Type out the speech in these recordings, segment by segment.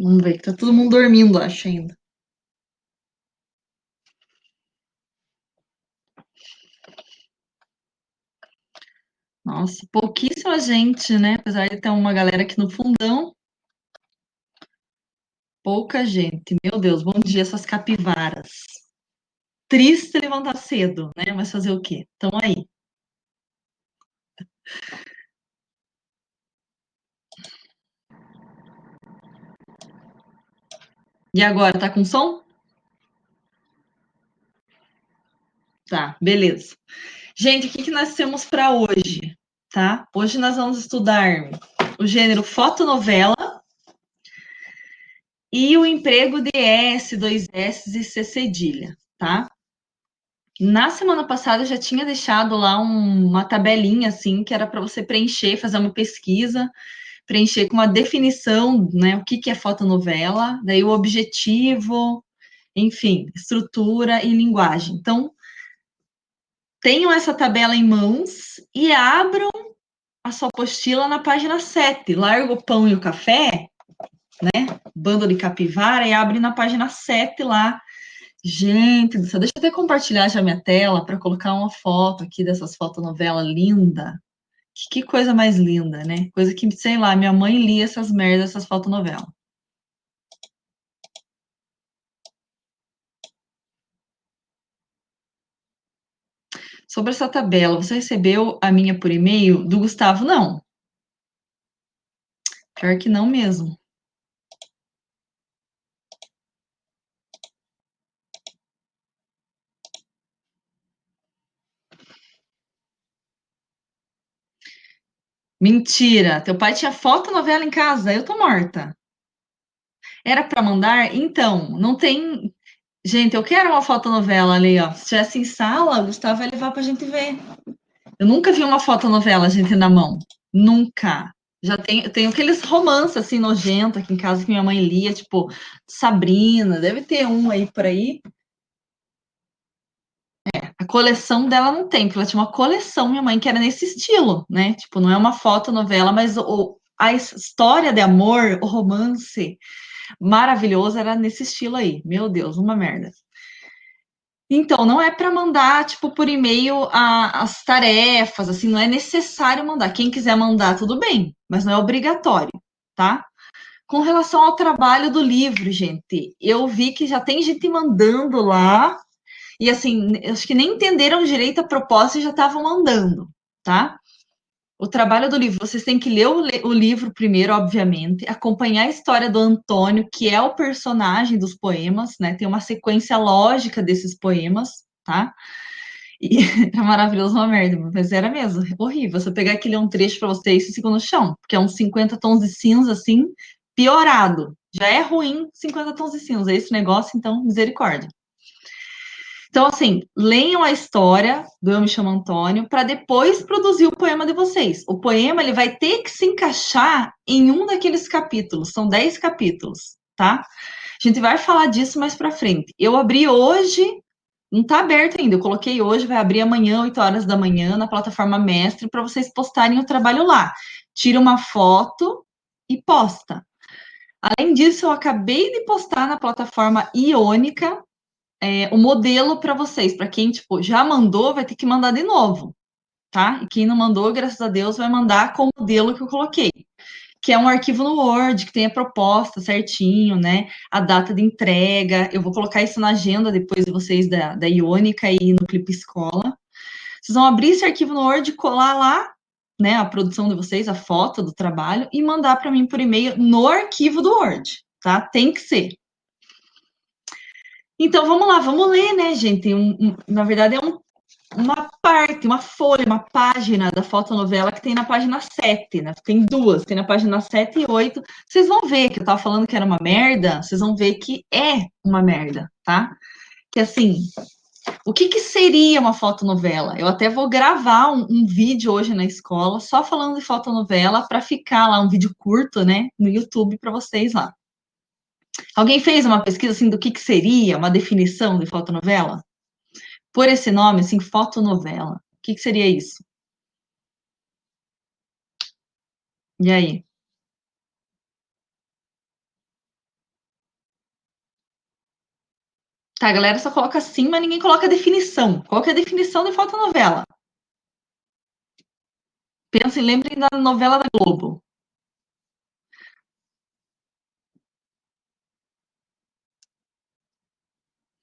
Vamos ver que tá todo mundo dormindo, acho ainda. Nossa, pouquíssima gente, né? Apesar de ter uma galera aqui no fundão, pouca gente. Meu Deus, bom dia, essas capivaras. Triste levantar cedo, né? Mas fazer o quê? Estão aí. E agora, tá com som? Tá, beleza. Gente, o que que nós temos para hoje, tá? Hoje nós vamos estudar o gênero fotonovela e o emprego de S, dois S e C cedilha, tá? Na semana passada eu já tinha deixado lá uma tabelinha assim que era para você preencher, fazer uma pesquisa, preencher com uma definição, né? O que que é fotonovela, daí o objetivo, enfim, estrutura e linguagem. Então, tenham essa tabela em mãos e abram a sua apostila na página 7. Larga o pão e o café, bando de capivara, e abre na página 7 lá. Gente do céu, deixa eu até compartilhar já minha tela para colocar uma foto aqui dessas fotonovelas linda. Que coisa mais linda, né? Coisa que, sei lá, minha mãe lia essas merdas, essas fotonovelas. Sobre essa tabela, você recebeu a minha por e-mail? Do Gustavo, não. Pior que não mesmo. Mentira! Teu pai tinha fotonovela em casa, eu tô morta. Era para mandar? Então, não tem. Gente, eu quero uma fotonovela ali, ó. Se tivesse em sala, o Gustavo vai levar pra gente ver. Eu nunca vi uma fotonovela, gente, na mão. Nunca. Já tenho aqueles romances assim nojento aqui em casa que minha mãe lia, tipo Sabrina, deve ter um aí por aí. A coleção dela não tem, porque ela tinha uma coleção, minha mãe, que era nesse estilo, né? Tipo, não é uma fotonovela, mas a história de amor, o romance maravilhoso era nesse estilo aí. Meu Deus, uma merda. Então, não é para mandar, tipo, por e-mail as tarefas, assim, não é necessário mandar. Quem quiser mandar, tudo bem, mas não é obrigatório, tá? Com relação ao trabalho do livro, gente, eu vi que já tem gente mandando lá, e assim, acho que nem entenderam direito a proposta e já estavam mandando, tá? O trabalho do livro, vocês têm que ler o livro primeiro, obviamente, acompanhar a história do Antônio, que é o personagem dos poemas, né? Tem uma sequência lógica desses poemas, tá? E é maravilhoso, uma merda, mas era mesmo, horrível. Você pegar aquele um trecho para você e se fica no chão, porque é uns 50 tons de cinza, assim, piorado. Já é ruim 50 tons de cinza, esse negócio, então, misericórdia. Então, assim, leiam a história do Eu Me Chamo Antônio para depois produzir o poema de vocês. O poema ele vai ter que se encaixar em um daqueles capítulos. São 10 capítulos, tá? A gente vai falar disso mais para frente. Eu abri hoje, não está aberto ainda. Eu coloquei hoje, vai abrir amanhã, 8 horas da manhã, na plataforma Mestre, para vocês postarem o trabalho lá. Tira uma foto e posta. Além disso, eu acabei de postar na plataforma Iônica o modelo para vocês. Para quem tipo, já mandou, vai ter que mandar de novo, tá? E quem não mandou, graças a Deus, vai mandar com o modelo que eu coloquei, que é um arquivo no Word, que tem a proposta certinho, né? A data de entrega. Eu vou colocar isso na agenda depois de vocês da Iônica e no Clipe Escola. Vocês vão abrir esse arquivo no Word, colar lá, né? A produção de vocês, a foto do trabalho, e mandar para mim por e-mail no arquivo do Word, tá? Tem que ser. Então vamos lá, vamos ler, né, gente? Na verdade, uma parte, uma folha, uma página da fotonovela que tem na página 7, né? Tem duas, tem na página 7 e 8. Vocês vão ver que eu tava falando que era uma merda, vocês vão ver que é uma merda, tá? Que assim, o que que seria uma fotonovela? Eu até vou gravar um vídeo hoje na escola só falando de fotonovela para ficar lá um vídeo curto, né, no YouTube para vocês lá. Alguém fez uma pesquisa assim do que seria uma definição de fotonovela? Por esse nome, assim, fotonovela. O que que seria isso? E aí? Tá, a galera só coloca assim, mas ninguém coloca a definição. Qual que é a definição de fotonovela? Pensem, lembrem da novela da Globo.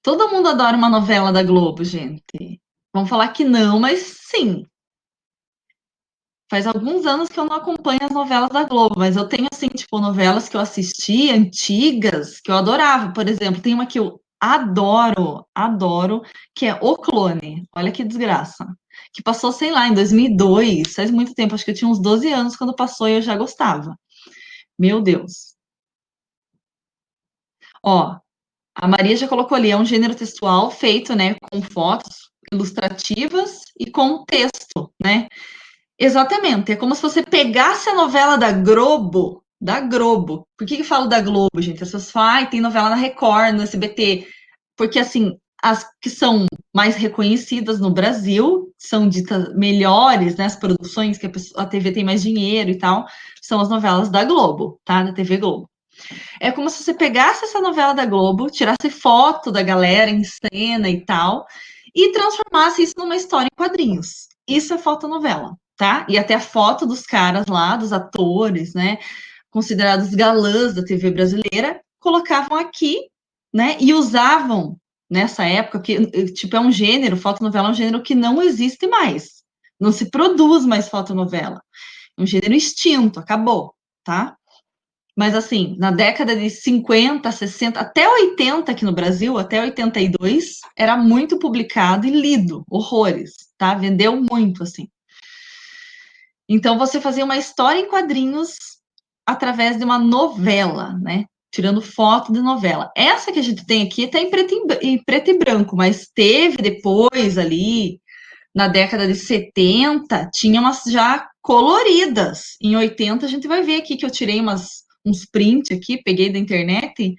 Todo mundo adora uma novela da Globo, gente. Vamos falar que não, mas sim. Faz alguns anos que eu não acompanho as novelas da Globo, mas eu tenho, assim, tipo, novelas que eu assisti, antigas, que eu adorava. Por exemplo, tem uma que eu adoro, adoro, que é O Clone. Olha que desgraça. Que passou, sei lá, em 2002, faz muito tempo, acho que eu tinha uns 12 anos quando passou e eu já gostava. Meu Deus. Ó, a Maria já colocou ali, é um gênero textual feito, né, com fotos ilustrativas e com texto, né? Exatamente, é como se você pegasse a novela da Globo. Por que que eu falo da Globo, gente? As pessoas falam, ai, tem novela na Record, no SBT. Porque, assim, as que são mais reconhecidas no Brasil, são ditas melhores, né? As produções que a TV tem mais dinheiro e tal, são as novelas da Globo, tá? Da TV Globo. É como se você pegasse essa novela da Globo, tirasse foto da galera em cena e tal, e transformasse isso numa história em quadrinhos. Isso é fotonovela, tá? E até a foto dos caras lá, dos atores, né, considerados galãs da TV brasileira, colocavam aqui, né, e usavam nessa época, que tipo é um gênero, fotonovela é um gênero que não existe mais. Não se produz mais fotonovela. É um gênero extinto, acabou, tá? Mas assim, na década de 50, 60, até 80 aqui no Brasil, até 82, era muito publicado e lido, horrores, tá? Vendeu muito, assim. Então você fazia uma história em quadrinhos através de uma novela, né? Tirando foto de novela. Essa que a gente tem aqui está em preto e branco, mas teve depois ali, na década de 70, tinha umas já coloridas. Em 80 a gente vai ver aqui que eu tirei uns prints aqui, peguei da internet,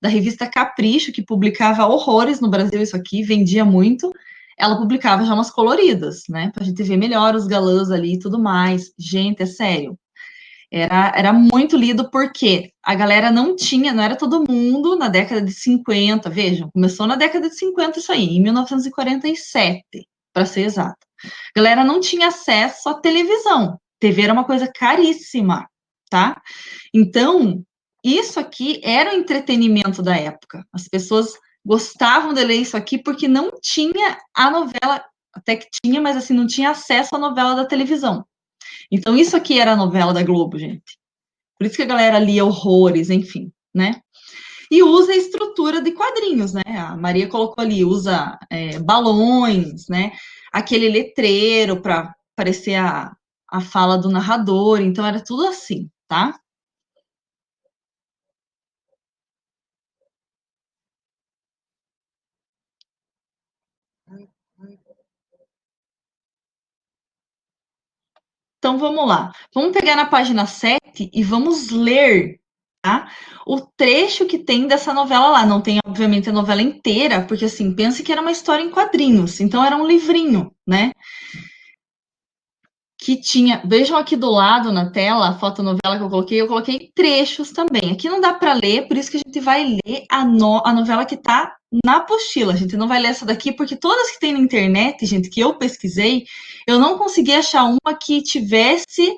da revista Capricho, que publicava horrores no Brasil, isso aqui, vendia muito. Ela publicava já umas coloridas, né? Pra gente ver melhor os galãs ali e tudo mais. Gente, é sério. Era muito lido porque a galera não tinha, não era todo mundo na década de 50, vejam, começou na década de 50 isso aí, em 1947, para ser exato. A galera não tinha acesso à televisão. TV era uma coisa caríssima, tá? Então, isso aqui era o entretenimento da época. As pessoas gostavam de ler isso aqui porque não tinha a novela, até que tinha, mas assim, não tinha acesso à novela da televisão. Então, isso aqui era a novela da Globo, gente. Por isso que a galera lia horrores, enfim, né? E usa a estrutura de quadrinhos, né? A Maria colocou ali, usa balões, né? Aquele letreiro para parecer a fala do narrador. Então, era tudo assim, tá? Então, vamos lá. Vamos pegar na página 7 e vamos ler, tá? O trecho que tem dessa novela lá. Não tem, obviamente, a novela inteira, porque, assim, pense que era uma história em quadrinhos. Então, era um livrinho, né? Que tinha. Vejam aqui do lado na tela a fotonovela que eu coloquei trechos também. Aqui não dá para ler, por isso que a gente vai ler a novela que está na apostila. A gente não vai ler essa daqui, porque todas que tem na internet, gente, que eu pesquisei, eu não consegui achar uma que tivesse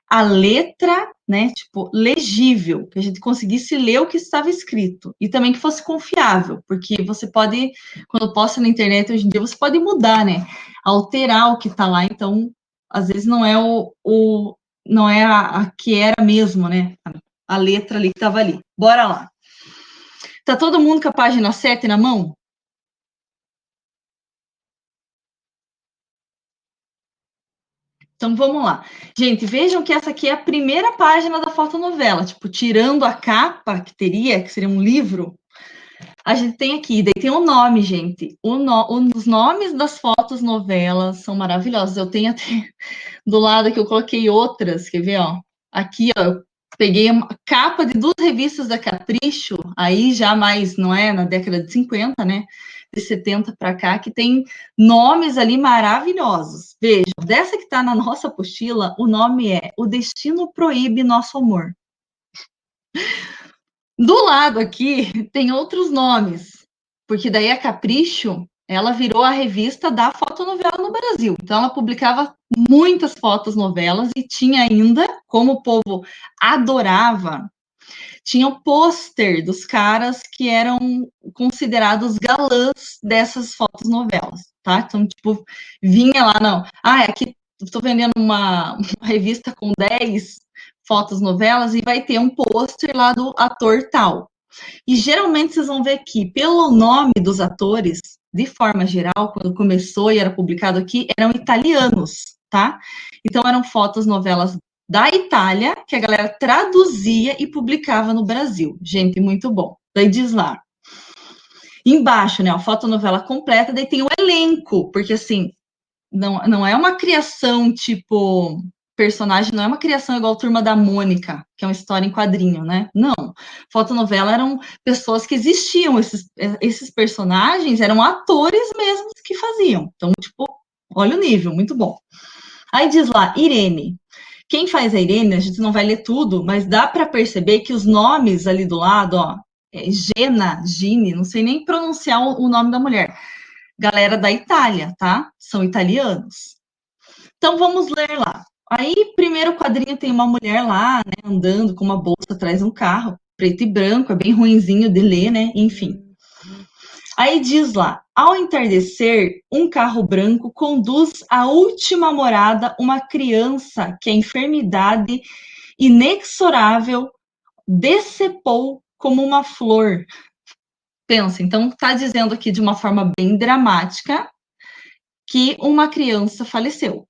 a letra, né, tipo, legível, que a gente conseguisse ler o que estava escrito e também que fosse confiável, porque você pode, quando posta na internet hoje em dia, você pode mudar, né, alterar o que está lá, então, às vezes não é não é a que era mesmo, né, a letra ali que estava ali. Bora lá. Tá todo mundo com a página 7 na mão? Então vamos lá. Gente, vejam que essa aqui é a primeira página da fotonovela, tipo, tirando a capa que teria, que seria um livro, a gente tem aqui, daí tem o nome, gente. Os nomes das fotos novelas são maravilhosos. Eu tenho até do lado que eu coloquei outras, quer ver, ó? Aqui, ó, eu peguei a capa de duas revistas da Capricho, aí já mais, não é, na década de 50, né? De 70 para cá, que tem nomes ali maravilhosos. Vejam, dessa que está na nossa apostila, o nome é O Destino Proíbe Nosso Amor. Do lado aqui tem outros nomes, porque daí a Capricho, ela virou a revista da fotonovela no Brasil. Então, ela publicava muitas fotonovelas e tinha ainda, como o povo adorava, tinha o pôster dos caras que eram considerados galãs dessas fotonovelas, tá? Então, tipo, vinha lá, não, aqui estou vendendo uma revista com 10 fotonovelas e vai ter um pôster lá do ator tal. E geralmente vocês vão ver que, pelo nome dos atores, de forma geral, quando começou e era publicado aqui, eram italianos, tá? Então eram fotonovelas da Itália, que a galera traduzia e publicava no Brasil. Gente, muito bom. Daí diz lá. Embaixo, né, a fotonovela completa, daí tem o elenco, porque assim, não é uma criação tipo personagem, não é uma criação igual Turma da Mônica, que é uma história em quadrinho, né? Não. Fotonovela eram pessoas que existiam, esses personagens eram atores mesmos que faziam. Então, tipo, olha o nível, muito bom. Aí diz lá, Irene. Quem faz a Irene, a gente não vai ler tudo, mas dá para perceber que os nomes ali do lado, ó, Gena, Gine, não sei nem pronunciar o nome da mulher. Galera da Itália, tá? São italianos. Então vamos ler lá. Aí, primeiro quadrinho tem uma mulher lá, né, andando com uma bolsa atrás de um carro, preto e branco, é bem ruinzinho de ler, né? Enfim. Aí diz lá: ao entardecer, um carro branco conduz à última morada uma criança que a enfermidade inexorável decepou como uma flor. Pensa, então está dizendo aqui de uma forma bem dramática que uma criança faleceu,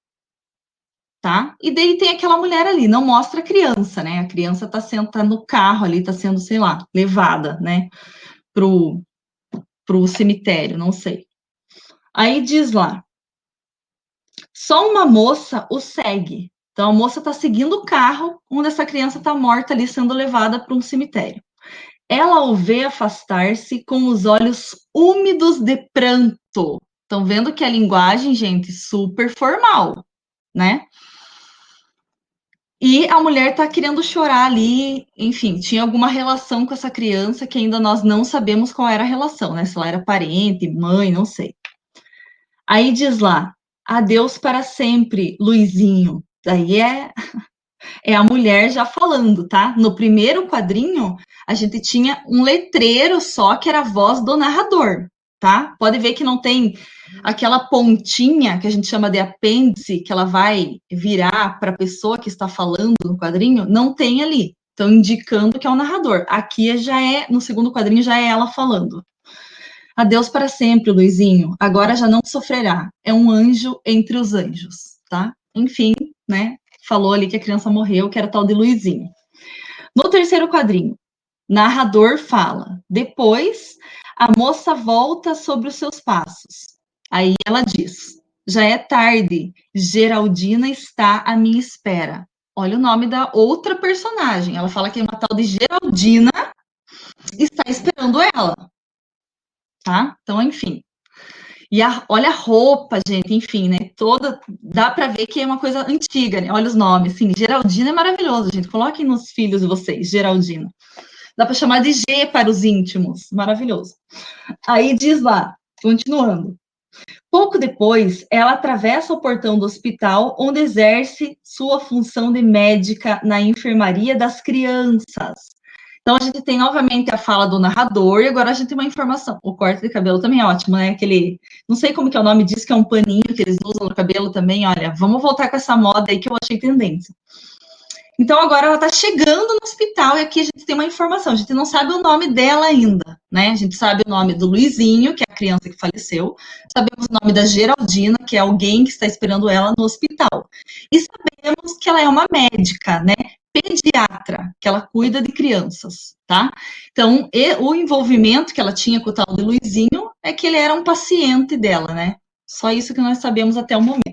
tá? E daí tem aquela mulher ali, não mostra a criança, né? A criança tá no carro ali, tá sendo, sei lá, levada, né, pro cemitério, não sei. Aí diz lá, só uma moça o segue. Então a moça tá seguindo o carro onde essa criança tá morta ali sendo levada para um cemitério. Ela o vê afastar-se com os olhos úmidos de pranto. Estão vendo que a linguagem, gente, super formal, né? E a mulher tá querendo chorar ali, enfim, tinha alguma relação com essa criança que ainda nós não sabemos qual era a relação, né? Se ela era parente, mãe, não sei. Aí diz lá, adeus para sempre, Luizinho. Daí é a mulher já falando, tá? No primeiro quadrinho, a gente tinha um letreiro só que era a voz do narrador, tá? Pode ver que não tem aquela pontinha que a gente chama de apêndice, que ela vai virar para a pessoa que está falando no quadrinho, não tem ali. Então, indicando que é o narrador. Aqui já é, no segundo quadrinho, já é ela falando. Adeus para sempre, Luizinho. Agora já não sofrerá. É um anjo entre os anjos, tá? Enfim, né? Falou ali que a criança morreu, que era tal de Luizinho. No terceiro quadrinho, narrador fala. Depois, a moça volta sobre os seus passos. Aí ela diz: já é tarde, Geraldina está à minha espera. Olha o nome da outra personagem. Ela fala que é uma tal de Geraldina está esperando ela, tá? Então, enfim. E olha a roupa, gente, enfim, né? Toda. Dá para ver que é uma coisa antiga, né? Olha os nomes, assim. Geraldina é maravilhoso, gente. Coloquem nos filhos de vocês, Geraldina. Dá para chamar de G para os íntimos. Maravilhoso. Aí diz lá, continuando. Pouco depois, ela atravessa o portão do hospital, onde exerce sua função de médica na enfermaria das crianças. Então, a gente tem novamente a fala do narrador, e agora a gente tem uma informação. O corte de cabelo também é ótimo, né? Aquele, não sei como que é o nome disso, que é um paninho que eles usam no cabelo também. Olha, vamos voltar com essa moda aí que eu achei tendência. Então, agora ela está chegando no hospital, e aqui a gente tem uma informação. A gente não sabe o nome dela ainda, né? A gente sabe o nome do Luizinho, que é a criança que faleceu. Sabemos o nome da Geraldina, que é alguém que está esperando ela no hospital. E sabemos que ela é uma médica, né? Pediatra, que ela cuida de crianças, tá? Então, o envolvimento que ela tinha com o tal de Luizinho é que ele era um paciente dela, né? Só isso que nós sabemos até o momento.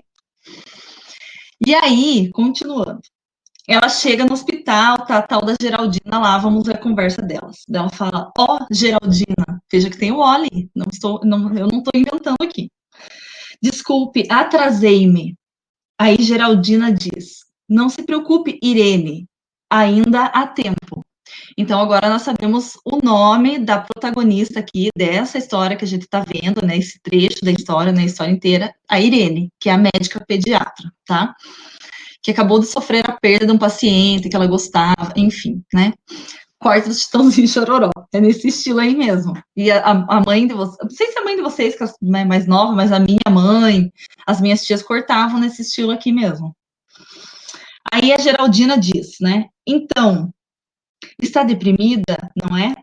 E aí, continuando. Ela chega no hospital, tá a tal da Geraldina lá, vamos ver a conversa delas. Ela fala, Geraldina, veja que tem o Oli, eu não estou inventando aqui. Desculpe, atrasei-me. Aí Geraldina diz, não se preocupe, Irene, ainda há tempo. Então, agora nós sabemos o nome da protagonista aqui dessa história que a gente está vendo, né? Esse trecho da história, né? A história inteira, a Irene, que é a médica pediatra, tá? Que acabou de sofrer a perda de um paciente que ela gostava, enfim, né? Corta do Chitãozinho Chororó. É nesse estilo aí mesmo. E a mãe de vocês, não sei se a mãe de vocês, que é mais nova, mas a minha mãe, as minhas tias cortavam nesse estilo aqui mesmo. Aí a Geraldina diz, né? Então, está deprimida, não é?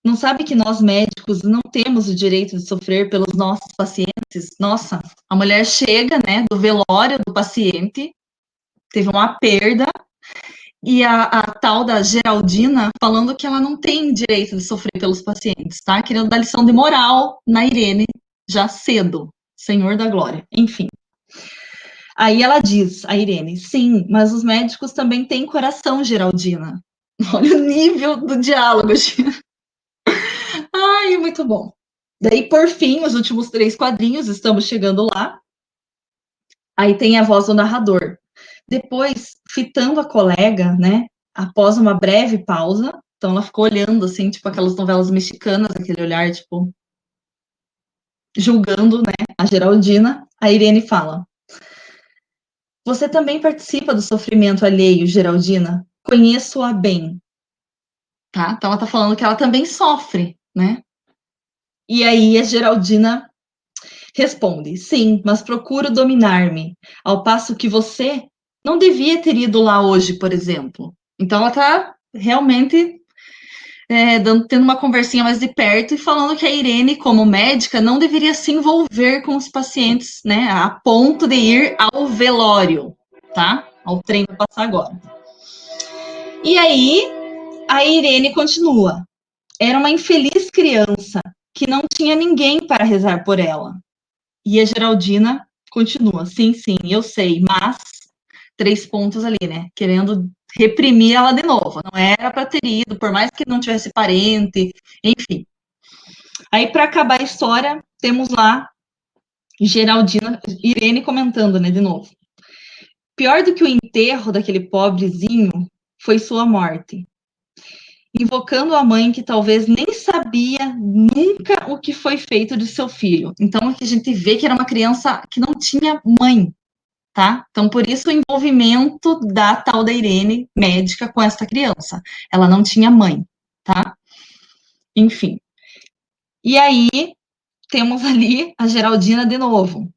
Não sabe que nós médicos não temos o direito de sofrer pelos nossos pacientes? Nossa, a mulher chega, né, do velório do paciente, teve uma perda, e a tal da Geraldina falando que ela não tem direito de sofrer pelos pacientes, tá? Querendo dar lição de moral na Irene já cedo, Senhor da Glória. Enfim. Aí ela diz, a Irene, sim, mas os médicos também têm coração, Geraldina. Olha o nível do diálogo. Ai, muito bom. Daí, por fim, os últimos 3 quadrinhos, estamos chegando lá. Aí tem a voz do narrador. Depois, fitando a colega, né? Após uma breve pausa, então ela ficou olhando, assim, tipo aquelas novelas mexicanas, aquele olhar, tipo, julgando, né, a Geraldina. A Irene fala: Você também participa do sofrimento alheio, Geraldina? Conheço-a bem, tá? Então ela tá falando que ela também sofre, né? E aí a Geraldina responde: Sim, mas procuro dominar-me, ao passo que você não devia ter ido lá hoje, por exemplo. Então ela tá realmente tendo uma conversinha mais de perto e falando que a Irene, como médica, não deveria se envolver com os pacientes, né, a ponto de ir ao velório, tá? Ao trem vai passar agora. E aí, a Irene continua. Era uma infeliz criança que não tinha ninguém para rezar por ela. E a Geraldina continua. Sim, sim, eu sei, mas 3 pontos ali, né? Querendo reprimir ela de novo. Não era para ter ido, por mais que não tivesse parente, enfim. Aí, para acabar a história, temos lá Geraldina, Irene comentando, né, de novo. Pior do que o enterro daquele pobrezinho foi sua morte. Invocando a mãe que talvez nem sabia nunca o que foi feito de seu filho. Então, aqui a gente vê que era uma criança que não tinha mãe, tá? Então, por isso o envolvimento da tal da Irene, médica, com essa criança. Ela não tinha mãe, tá? Enfim. E aí, temos ali a Geraldina de novo.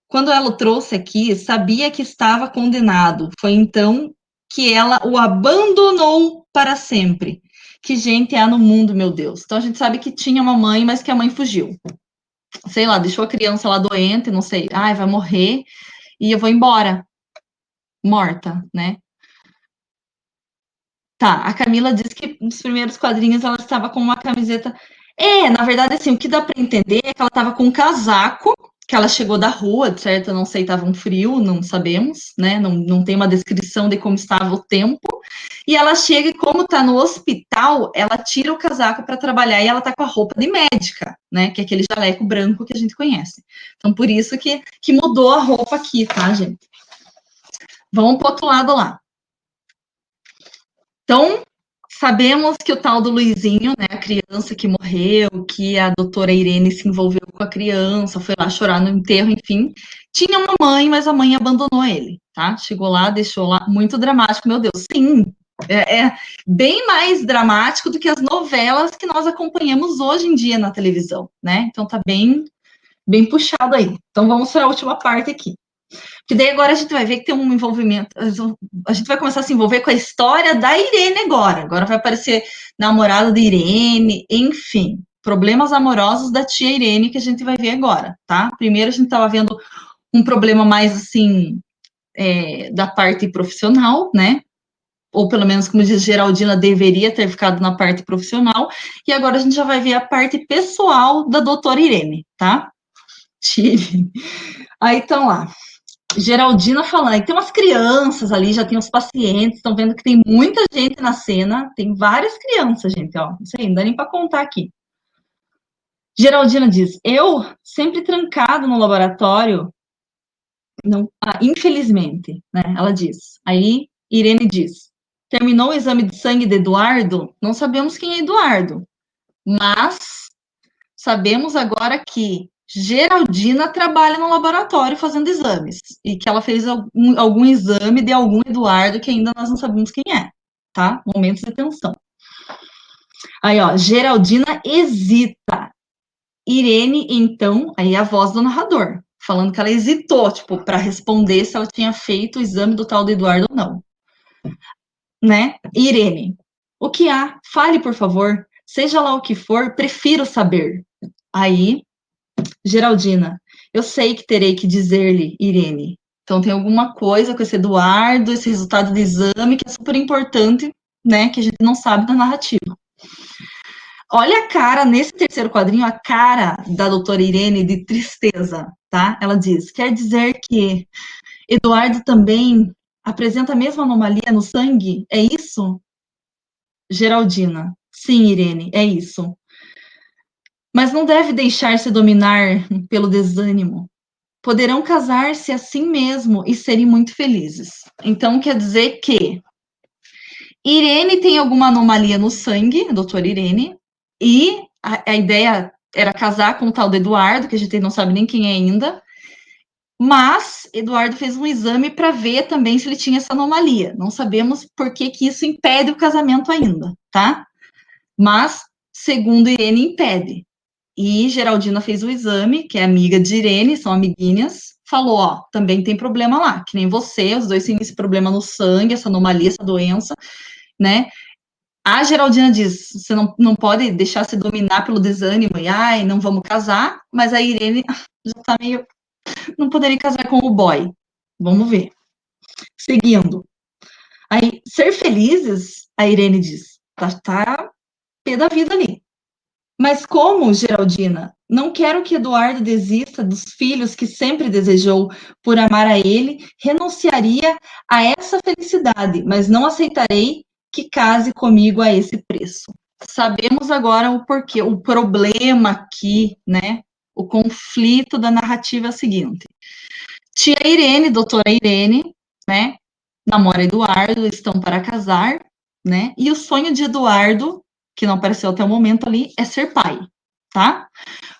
Quando ela o trouxe aqui, sabia que estava condenado. Foi então que ela o abandonou para sempre. Que gente há no mundo, meu Deus. Então a gente sabe que tinha uma mãe, mas que a mãe fugiu. Sei lá, deixou a criança lá doente, não sei. Ai, vai morrer e eu vou embora. Morta, né? Tá, a Camila disse que nos primeiros quadrinhos ela estava com uma camiseta. Na verdade, assim, o que dá para entender é que ela estava com um casaco, que ela chegou da rua, certo? Eu não sei, estava um frio, não sabemos, né? Não tem uma descrição de como estava o tempo. E ela chega e, como está no hospital, ela tira o casaco para trabalhar e ela está com a roupa de médica, né? Que é aquele jaleco branco que a gente conhece. Então, por isso que mudou a roupa aqui, tá, gente? Vamos para o outro lado lá. Então, sabemos que o tal do Luizinho, né, a criança que morreu, que a doutora Irene se envolveu com a criança, foi lá chorar no enterro, enfim, tinha uma mãe, mas a mãe abandonou ele, tá? Chegou lá, deixou lá, muito dramático, meu Deus, sim, é bem mais dramático do que as novelas que nós acompanhamos hoje em dia na televisão, né? Então tá bem puxado aí. Então vamos para a última parte aqui. Que daí agora a gente vai ver que tem um envolvimento. A gente vai começar a se envolver com a história da Irene agora. Agora vai aparecer namorado de Irene, enfim. Problemas amorosos da tia Irene que a gente vai ver agora, tá? Primeiro a gente estava vendo um problema mais assim da parte profissional, né? Ou pelo menos, como diz Geraldina, deveria ter ficado na parte profissional. E agora a gente já vai ver a parte pessoal da doutora Irene, tá? Tia Irene. Aí estão lá. Geraldina falando, tem umas crianças ali, já tem os pacientes, estão vendo que tem muita gente na cena, tem várias crianças, gente, ó, não sei, não dá nem para contar aqui. Geraldina diz, eu sempre trancado no laboratório, não, infelizmente, né, ela diz. Aí Irene diz, Terminou o exame de sangue de Eduardo? Não sabemos quem é Eduardo, mas sabemos agora que Geraldina trabalha no laboratório fazendo exames e que ela fez algum exame de algum Eduardo que ainda nós não sabemos quem é, tá? Momentos de tensão. Aí, ó, Geraldina hesita. Irene, então, aí a voz do narrador, falando que ela hesitou, tipo, para responder se ela tinha feito o exame do tal do Eduardo ou não, né? Irene, o que há? Fale, por favor. Seja lá o que for, prefiro saber. Aí, Geraldina, eu sei que terei que dizer-lhe, Irene. Então, tem alguma coisa com esse Eduardo, esse resultado do exame, que é super importante, né? Que a gente não sabe da narrativa. Olha a cara, nesse terceiro quadrinho, a cara da doutora Irene de tristeza, tá? Ela diz: quer dizer que Eduardo também apresenta a mesma anomalia no sangue? É isso? Geraldina: sim, Irene, é isso. Mas não deve deixar-se dominar pelo desânimo. Poderão casar-se assim mesmo e serem muito felizes. Então, quer dizer que Irene tem alguma anomalia no sangue, a doutora Irene, e a ideia era casar com o tal do Eduardo, que a gente não sabe nem quem é ainda, mas Eduardo fez um exame para ver também se ele tinha essa anomalia. Não sabemos por que isso impede o casamento ainda, tá? Mas, segundo Irene, impede. E Geraldina fez o exame, que é amiga de Irene, são amiguinhas, falou, ó, também tem problema lá, que nem você, os dois têm esse problema no sangue, essa anomalia, essa doença, né? A Geraldina diz, você não pode deixar se dominar pelo desânimo, e ai, não vamos casar, mas a Irene já tá meio, não poderia casar com o boy. Vamos ver. Seguindo. Aí, ser felizes, a Irene diz, tá pé da vida ali. Mas como, Geraldina? Não quero que Eduardo desista dos filhos que sempre desejou. Por amar a ele, renunciaria a essa felicidade, mas não aceitarei que case comigo a esse preço. Sabemos agora o porquê, o problema aqui, né? O conflito da narrativa é o seguinte. Tia Irene, doutora Irene, né? Namora Eduardo, estão para casar, né? E o sonho de Eduardo, que não apareceu até o momento ali, é ser pai, tá?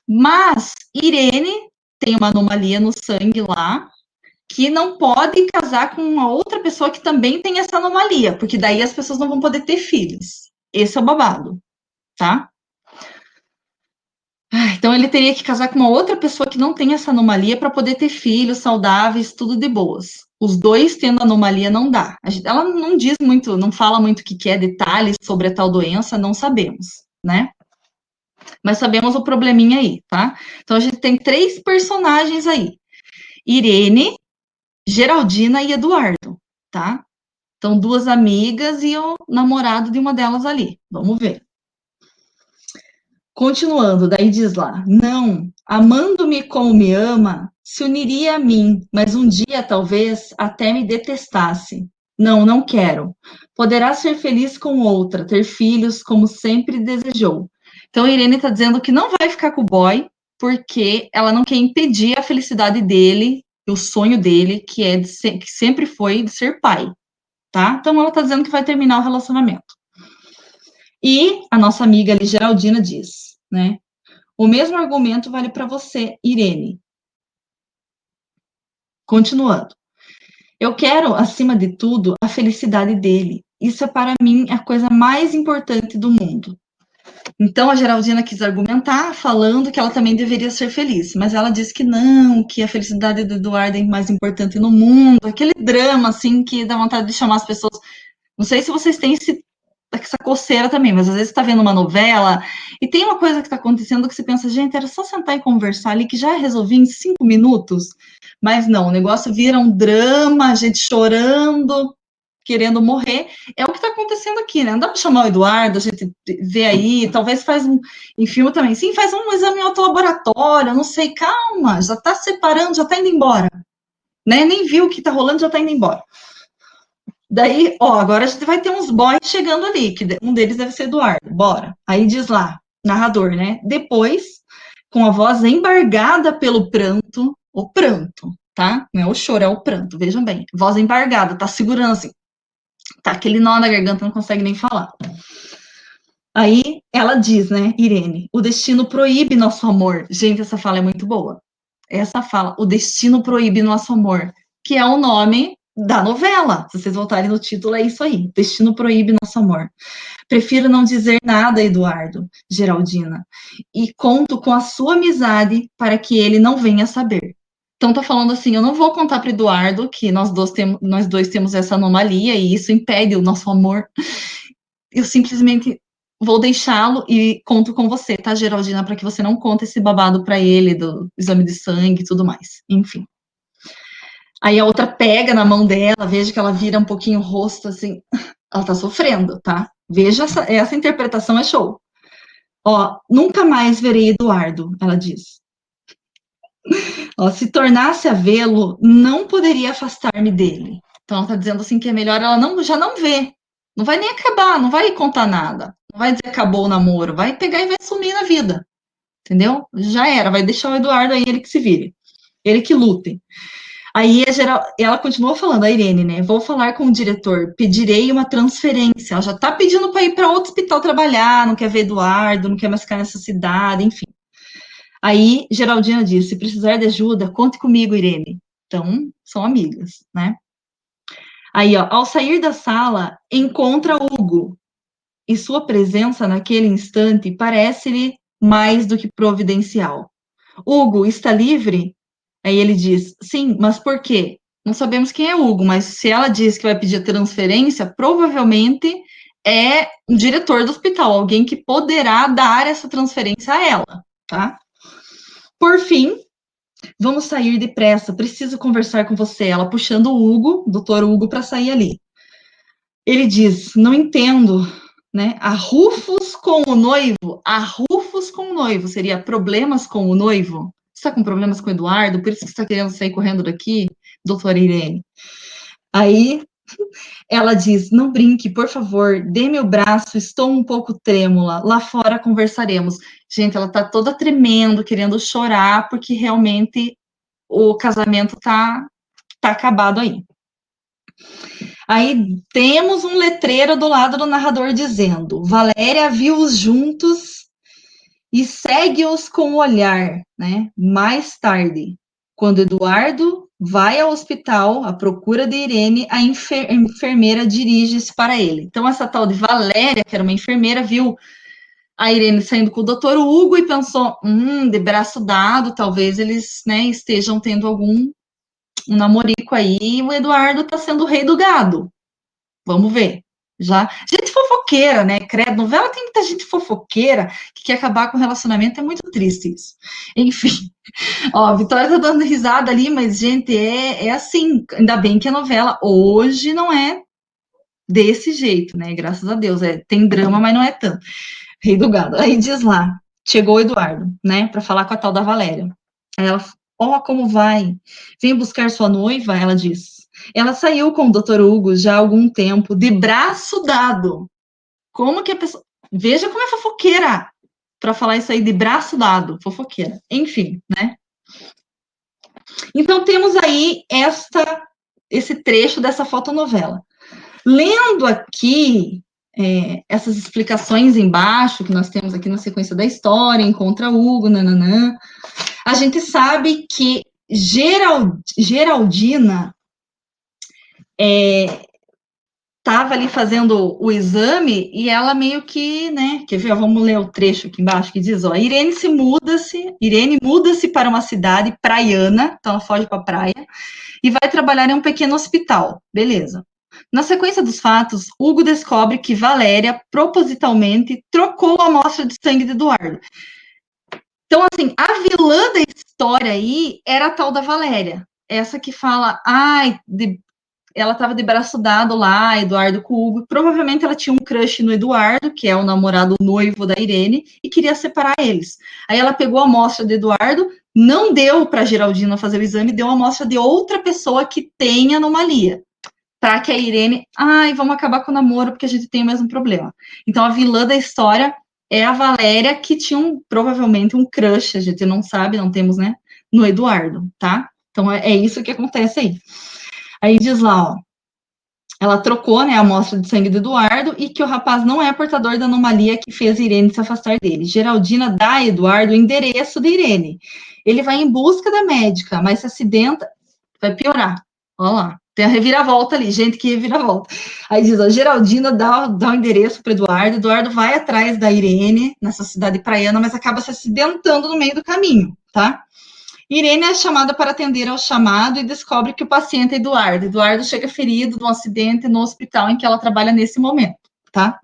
Mas Irene tem uma anomalia no sangue lá, que não pode casar com uma outra pessoa que também tem essa anomalia, porque daí as pessoas não vão poder ter filhos. Esse é o babado, tá? Então ele teria que casar com uma outra pessoa que não tem essa anomalia para poder ter filhos saudáveis, tudo de boas. Os dois tendo anomalia não dá. Ela não diz muito, não fala muito o que é, detalhes sobre a tal doença, não sabemos, né? Mas sabemos o probleminha aí, tá? Então a gente tem três personagens aí: Irene, Geraldina e Eduardo, tá? Então duas amigas e o namorado de uma delas ali. Vamos ver. Continuando, daí diz lá: não, amando-me como me ama, se uniria a mim, mas um dia talvez até me detestasse. Não, não quero. Poderá ser feliz com outra, ter filhos como sempre desejou. Então a Irene está dizendo que não vai ficar com o boy, porque ela não quer impedir a felicidade dele, o sonho dele, que é que sempre foi de ser pai, tá? Então ela está dizendo que vai terminar o relacionamento. E a nossa amiga ali, Geraldina, diz, né? O mesmo argumento vale para você, Irene. Continuando. Eu quero, acima de tudo, a felicidade dele. Isso é para mim a coisa mais importante do mundo. Então a Geraldina quis argumentar, falando que ela também deveria ser feliz, mas ela disse que não, que a felicidade do Eduardo é mais importante no mundo, aquele drama assim que dá vontade de chamar as pessoas. Não sei se vocês têm essa coceira também, mas às vezes está vendo uma novela e tem uma coisa que está acontecendo que você pensa, gente, era só sentar e conversar ali que já resolvi em 5 minutos, mas não, o negócio vira um drama, a gente chorando, querendo morrer, é o que está acontecendo aqui, né? Não dá para chamar o Eduardo, a gente vê aí, talvez faz em filme também, sim, faz um exame autolaboratório, não sei, calma, já está separando, já está indo embora, né? Nem viu o que está rolando, já está indo embora. Daí, ó, agora a gente vai ter uns boys chegando ali, que um deles deve ser Eduardo, bora. Aí diz lá, narrador, né? Depois, com a voz embargada pelo pranto, o pranto, tá? Não é o choro, é o pranto, vejam bem. Voz embargada, tá segurando assim. Tá aquele nó na garganta, não consegue nem falar. Aí ela diz, né, Irene, o destino proíbe nosso amor. Gente, essa fala é muito boa. Essa fala, o destino proíbe nosso amor, que é o nome da novela. Se vocês voltarem no título, é isso aí. Destino proíbe nosso amor. Prefiro não dizer nada, Eduardo, Geraldina, e conto com a sua amizade para que ele não venha saber. Então tá falando assim, eu não vou contar para Eduardo que nós dois temos essa anomalia e isso impede o nosso amor. Eu simplesmente vou deixá-lo e conto com você, tá, Geraldina, para que você não conte esse babado para ele do exame de sangue e tudo mais. Enfim. Aí a outra pega na mão dela, veja que ela vira um pouquinho o rosto assim, ela tá sofrendo, tá? Veja essa interpretação é show. Ó, nunca mais verei Eduardo, ela diz. Ó, se tornasse a vê-lo, não poderia afastar-me dele. Então ela tá dizendo assim que é melhor ela não, já não ver. Não vai nem acabar, não vai contar nada. Não vai dizer que acabou o namoro, vai pegar e vai sumir na vida. Entendeu? Já era, vai deixar o Eduardo aí, ele que se vire. Ele que lute. Aí ela continua falando, a Irene, né? Vou falar com o diretor, pedirei uma transferência. Ela já tá pedindo para ir para outro hospital trabalhar, não quer ver Eduardo, não quer mais ficar nessa cidade, enfim. Aí Geraldina diz: se precisar de ajuda, conte comigo, Irene. Então, são amigas, né? Aí, ó, ao sair da sala, encontra Hugo, e sua presença naquele instante parece-lhe mais do que providencial. Hugo, está livre? Aí ele diz: sim, mas por quê? Não sabemos quem é Hugo, mas se ela diz que vai pedir a transferência, provavelmente é o diretor do hospital, alguém que poderá dar essa transferência a ela, tá? Por fim, vamos sair depressa, preciso conversar com você. Ela puxando o Hugo, o doutor Hugo, para sair ali. Ele diz: não entendo, né? Arrufos com o noivo, arrufos com o noivo, seria problemas com o noivo? Você está com problemas com o Eduardo, por isso que você está querendo sair correndo daqui, doutora Irene? Aí ela diz: não brinque, por favor, dê-me o braço, estou um pouco trêmula, lá fora conversaremos. Gente, ela está toda tremendo, querendo chorar, porque realmente o casamento tá acabado aí. Aí temos um letreiro do lado do narrador dizendo: Valéria viu-os juntos e segue-os com o olhar, né? Mais tarde, quando Eduardo vai ao hospital à procura de Irene, a enfermeira dirige-se para ele. Então, essa tal de Valéria, que era uma enfermeira, viu a Irene saindo com o doutor Hugo e pensou: de braço dado, talvez eles, né, estejam tendo algum namorico aí, e o Eduardo está sendo o rei do gado. Vamos ver. Já. Gente fofoqueira, né? Credo, novela tem muita gente fofoqueira que quer acabar com o relacionamento, é muito triste isso. Enfim, ó, a Vitória tá dando risada ali, mas, gente, é assim. Ainda bem que a novela hoje não é desse jeito, né? Graças a Deus. Tem drama, mas não é tanto. Rei do gado. Aí diz lá, chegou o Eduardo, né, para falar com a tal da Valéria. Aí ela, ó, como vai? Vem buscar sua noiva, ela diz. Ela saiu com o Dr. Hugo já há algum tempo, de braço dado. Como que a pessoa. Veja como é fofoqueira para falar isso aí de braço dado, fofoqueira. Enfim, né? Então temos aí esse trecho dessa fotonovela. Lendo aqui essas explicações embaixo que nós temos aqui na sequência da história, encontra Hugo, nananã, a gente sabe que Geraldina estava ali fazendo o exame e ela meio que, né, quer ver, vamos ler o trecho aqui embaixo que diz, ó, Irene muda-se para uma cidade praiana, então ela foge para a praia, e vai trabalhar em um pequeno hospital, beleza. Na sequência dos fatos, Hugo descobre que Valéria propositalmente trocou a amostra de sangue de Eduardo. Então, assim, a vilã da história aí era a tal da Valéria. Essa que fala, ai, ela estava de braço dado lá, Eduardo com o Hugo. Provavelmente ela tinha um crush no Eduardo, que é o namorado o noivo da Irene, e queria separar eles. Aí ela pegou a amostra de Eduardo, não deu para Geraldina fazer o exame, deu a amostra de outra pessoa que tem anomalia. Para que a Irene, ai, vamos acabar com o namoro porque a gente tem o mesmo problema. Então a vilã da história é a Valéria, que tinha provavelmente um crush, a gente não sabe, não temos, né, no Eduardo, tá? Então é isso que acontece aí. Aí diz lá, ó, ela trocou, né, a amostra de sangue do Eduardo e que o rapaz não é portador da anomalia que fez Irene se afastar dele. Geraldina dá a Eduardo o endereço de Irene. Ele vai em busca da médica, mas se acidenta, vai piorar. Olha lá, tem a reviravolta ali, gente que reviravolta. Aí diz, a Geraldina dá o endereço para Eduardo vai atrás da Irene, nessa cidade praiana, mas acaba se acidentando no meio do caminho, tá? Irene é chamada para atender ao chamado e descobre que o paciente é Eduardo. Eduardo chega ferido num acidente no hospital em que ela trabalha nesse momento, tá?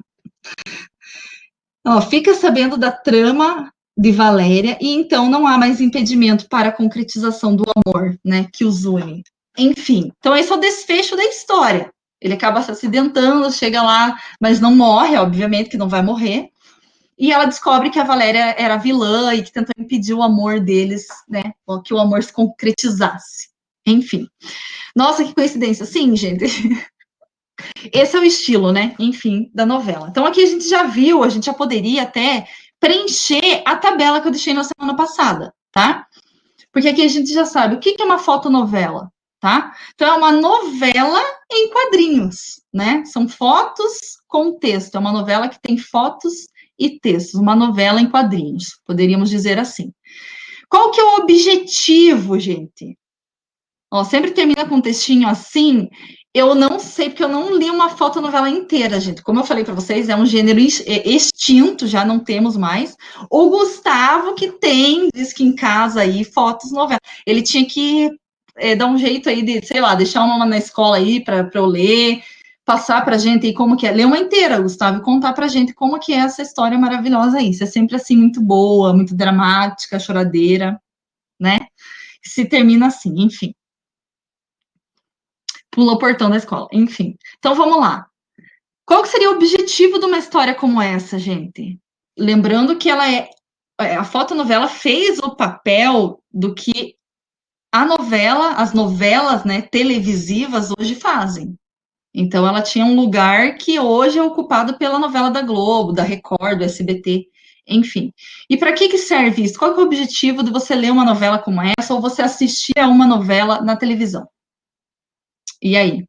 Ó, fica sabendo da trama de Valéria e então não há mais impedimento para a concretização do amor, né, que os une. Enfim, então esse é o desfecho da história. Ele acaba se acidentando, chega lá, mas não morre, obviamente que não vai morrer. E ela descobre que a Valéria era vilã e que tentou impedir o amor deles, né? Que o amor se concretizasse. Enfim. Nossa, que coincidência. Sim, gente. Esse é o estilo, né? Enfim, da novela. Então aqui a gente já viu, a gente já poderia até preencher a tabela que eu deixei na semana passada, tá? Porque aqui a gente já sabe o que é uma fotonovela, tá? Então é uma novela em quadrinhos, né? São fotos com texto. É uma novela que tem fotos e textos, uma novela em quadrinhos, poderíamos dizer assim. Qual que é o objetivo, gente? Ó, sempre termina com um textinho assim. Eu não sei, porque eu não li uma fotonovela inteira, gente. Como eu falei para vocês, é um gênero extinto, já não temos mais. O Gustavo, que tem, diz que em casa aí, fotos novela. Ele tinha que dar um jeito aí de, sei lá, deixar uma na escola aí para eu ler, passar pra gente aí como que é. Ler uma inteira, Gustavo, e contar pra gente como que é essa história maravilhosa aí. Isso é sempre assim, muito boa, muito dramática, choradeira, né? Se termina assim, enfim. Pula o portão da escola, enfim. Então vamos lá. Qual que seria o objetivo de uma história como essa, gente? Lembrando que ela a fotonovela fez o papel do que a novela, as novelas, né, televisivas hoje fazem. Então ela tinha um lugar que hoje é ocupado pela novela da Globo, da Record, do SBT, enfim. E para que serve isso? Qual que é o objetivo de você ler uma novela como essa ou você assistir a uma novela na televisão? E aí?